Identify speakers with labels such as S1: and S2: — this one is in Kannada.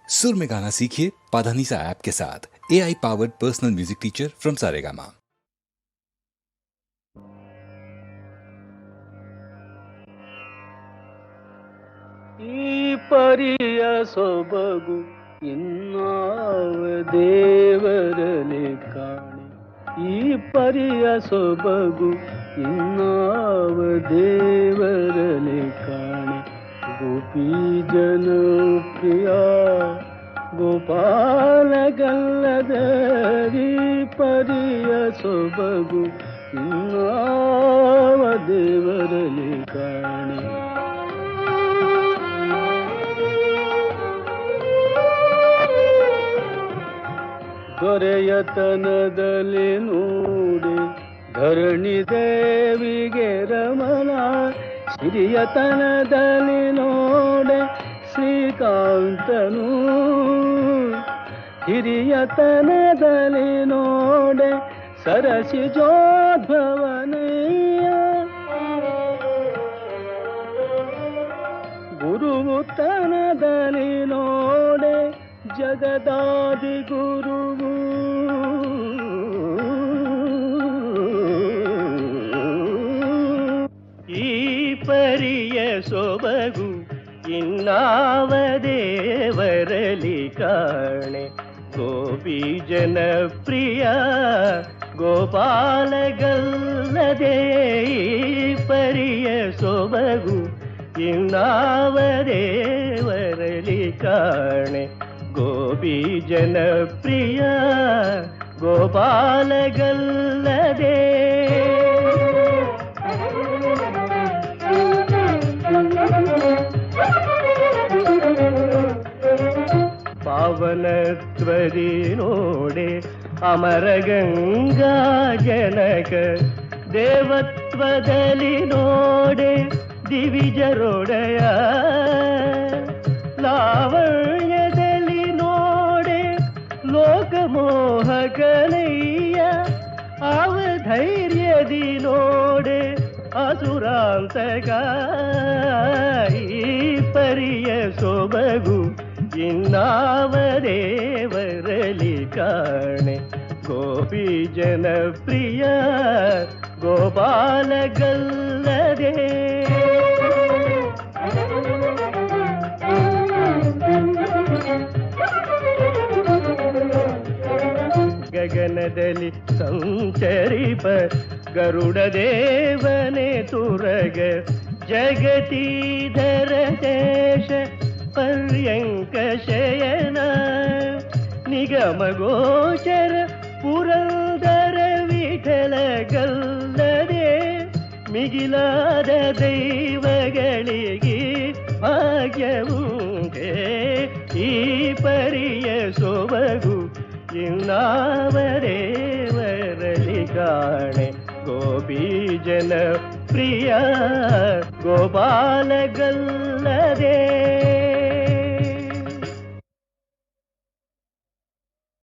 S1: सुर में गाना सीखिए पाधानीसा ऐप के साथ। AI powered personal music teacher from Saregama.
S2: ಈ ಪರಿಯ ಸೊಬಗು ಇನ್ನಾವ ದೇವರಲಿ ಕಾಣೆ, ಈ ಪರಿಯ ಸೊಬಗು ಇನ್ನಾವ ದೇವರಲಿ ಕಾಣೆ. ಗೋಪಿ ಜನಪ್ರಿಯ ಗೋಪಾಲ ಗಲ್ಲದರಿ ಪರಿಯ ಸೊಬಗು ಇನ್ನಾವ ದೇವರಲಿ ಕಾಣೆ. ದೊರೆಯತನದಲ್ಲಿ ನೋಡಿ ಧರಣಿ ದೇವಿಗೆ ರಮಣ, ಸಿರಿಯತನದಲ್ಲಿ ನೋಡೆ ಶ್ರೀಕಾಂತನು, ಹಿರಿಯತನದಲ್ಲಿ ನೋಡೆ ಸರಸಿಜೋದ್ಭವನಯ್ಯ. ಗುರುತನದಲ್ಲಿ ನೋಡೆ ಜಗದಾದಿ ಗುರುವು, ಈ ಪರಿಯ ಸೊಬಗು ಇನ್ನಾವ ದೇವರಲಿ ಕಾಣೆ. ಗೋಪಿ ಜನಪ್ರಿಯ ಗೋಪಾಲ ಗಲ್ಲದೆ, ಈ ಪರಿಯ ಸೊಬಗು ಇನ್ನಾವ ದೇವರಲಿ ಕಾಣೆ. ಗೋಪಿ ಜನಪ್ರಿಯ ಗೋಪಾಲ ಗಲ್ಲದೆ. ಪಾವನತ್ವರಿ ನೋಡೆ ಅಮರ ಗಂಗಾ ಜನಕ, ದೇವತ್ವದಲ್ಲಿ ನೋಡೆ ದಿವಿಜರೊಡೆಯ, ಲಾವಣ್ಯದಲ್ಲಿ ನೋಡೆ ಲೋಕಮೋಹಕನಯ್ಯ, ಅವಧೈರ್ಯದಿ ನೋಡೆ ಅಸುರಾಂತಕ. ಈ ಪರಿಯ ಸೊಬಗು ಇನ್ನಾವ ದೇವರಲಿ ಕಾಣೆ. ಗೋಪಿ ಜನಪ್ರಿಯ ಗೋಪಾಲ ಗಲ್ಲದೆ. ಗಗನದಲ್ಲಿ ಸಂಚರಿಪ ಗರುಡ ದೇವನೆ ತುರಗ, ಜಗತೀಧರ ದೇಶ ಪರ್ಯಂಕ ಶಯನ, ನಿಗಮ ಗೋಚರ ಪುರಂದರ ವಿಠಲ ಗಲ್ಲದೆ. ಮಿಗಿಲಾದ ದೈವಗಳಿಗೆ ಭಾಗ್ಯವುಂಟೆ, ಈ ಪರಿಯ ಸೊಬಗು ಇನ್ನಾವ ದೇವರಲಿ ಕಾಣೆ. ಗೋಪಿ ಜನಪ್ರಿಯ ಗೋಪಾಲ ಗಲ್ಲದೆ.